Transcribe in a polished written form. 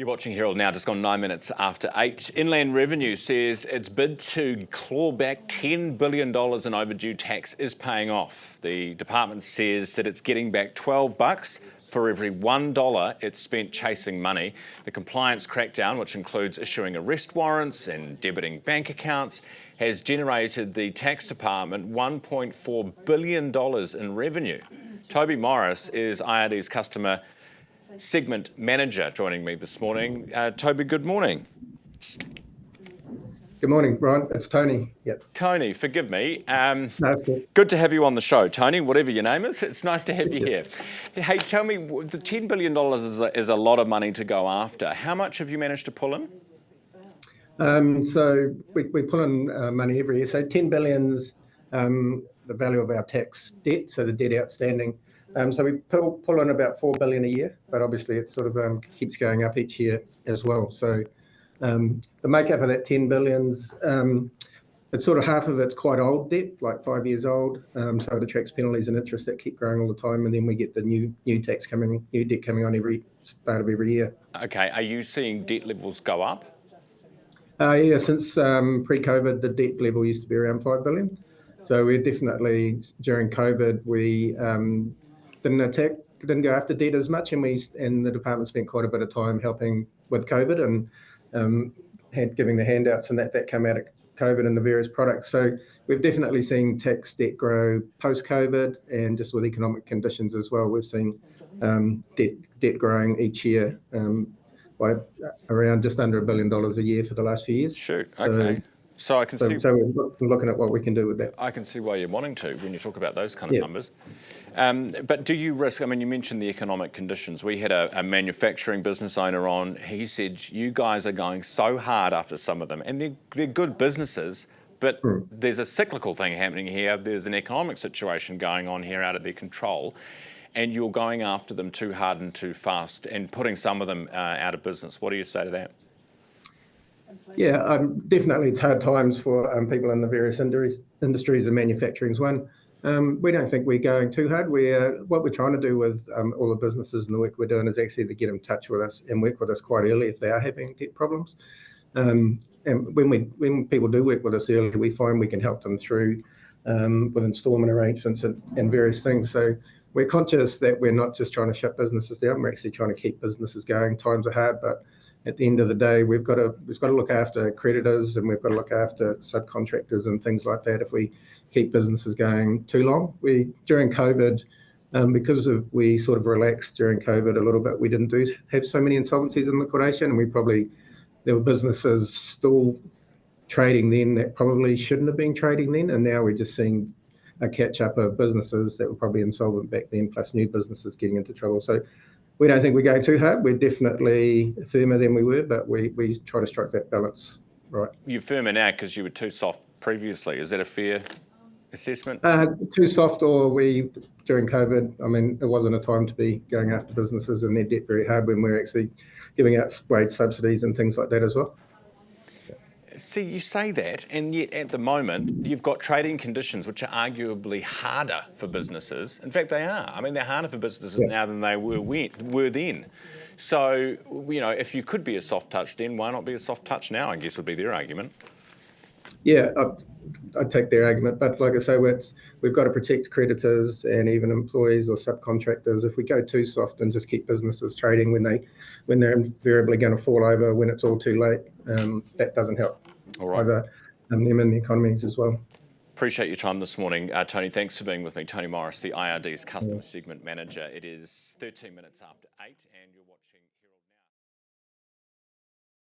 You're watching Herald Now, just gone 9 minutes after 8. Inland Revenue says its bid to claw back $10 billion in overdue tax is paying off. The department says that it's getting back $12 for every $1 it's spent chasing money. The compliance crackdown, which includes issuing arrest warrants and debiting bank accounts, has generated the tax department $1.4 billion in revenue. Toby Morris is IRD's customer segment manager joining me this morning. Toby, good morning. Good morning, Brian. It's Tony. Yep. Tony, forgive me. No, it's good. Good to have you on the show, Tony, whatever your name is. It's nice to have you here. Hey, tell me, the $10 billion is a lot of money to go after. How much have you managed to pull in? So we pull in money every year. So 10 billion's the value of our tax debt, so the debt outstanding. So we pull in about 4 billion a year, but obviously it sort of keeps going up each year as well. So the makeup of that 10 billions, it's sort of half of it's quite old debt, like 5 years old. So it attracts penalties and interest that keep growing all the time, and then we get the new debt coming on every start of every year. Okay, are you seeing debt levels go up? Yeah, since pre-COVID, the debt level used to be around 5 billion. So we're definitely, during COVID, we didn't go after debt as much, and the department spent quite a bit of time helping with COVID and giving the handouts and that came out of COVID and the various products. So we've definitely seen tax debt grow post-COVID, and just with economic conditions as well, we've seen debt growing each year by around just under $1 billion a year for the last few years. Shoot, okay. So I can see. So we're looking at what we can do with that. I can see why you're wanting to when you talk about those kind of numbers. But do you risk? I mean, you mentioned the economic conditions. We had a manufacturing business owner on. He said you guys are going so hard after some of them, and they're good businesses. But there's a cyclical thing happening here. There's an economic situation going on here out of their control, and you're going after them too hard and too fast, and putting some of them out of business. What do you say to that? Yeah, definitely it's hard times for people in the various industries, and manufacturing's one. We don't think we're going too hard. What we're trying to do with all the businesses and the work we're doing is actually to get in touch with us and work with us quite early if they are having debt problems. And when people do work with us early, we find we can help them through with instalment arrangements and various things. So we're conscious that we're not just trying to shut businesses down. We're actually trying to keep businesses going. Times are hard, but at the end of the day, we've got to look after creditors, and we've got to look after subcontractors and things like that if we keep businesses going too long. During COVID, because we sort of relaxed during COVID a little bit, we didn't have so many insolvencies and liquidation, and there were businesses still trading then that probably shouldn't have been trading then, and now we're just seeing a catch up of businesses that were probably insolvent back then, plus new businesses getting into trouble. So we don't think we're going too hard. We're definitely firmer than we were, but we try to strike that balance right. You're firmer now because you were too soft previously. Is that a fair assessment? Too soft, or during COVID, I mean, it wasn't a time to be going after businesses and their debt very hard when we're actually giving out wage subsidies and things like that as well. See, you say that, and yet at the moment, you've got trading conditions which are arguably harder for businesses. In fact, they are. I mean, they're harder for businesses now than they were then. So, if you could be a soft touch then, why not be a soft touch now, I guess would be their argument. Yeah, I'd take their argument. But like I say, we've got to protect creditors and even employees or subcontractors. If we go too soft and just keep businesses trading when they're invariably going to fall over when it's all too late, that doesn't help. All right. Either them and the economies as well. Appreciate your time this morning. Tony, thanks for being with me. Tony Morris, the IRD's customer segment manager. It is 13 minutes after 8 and you're watching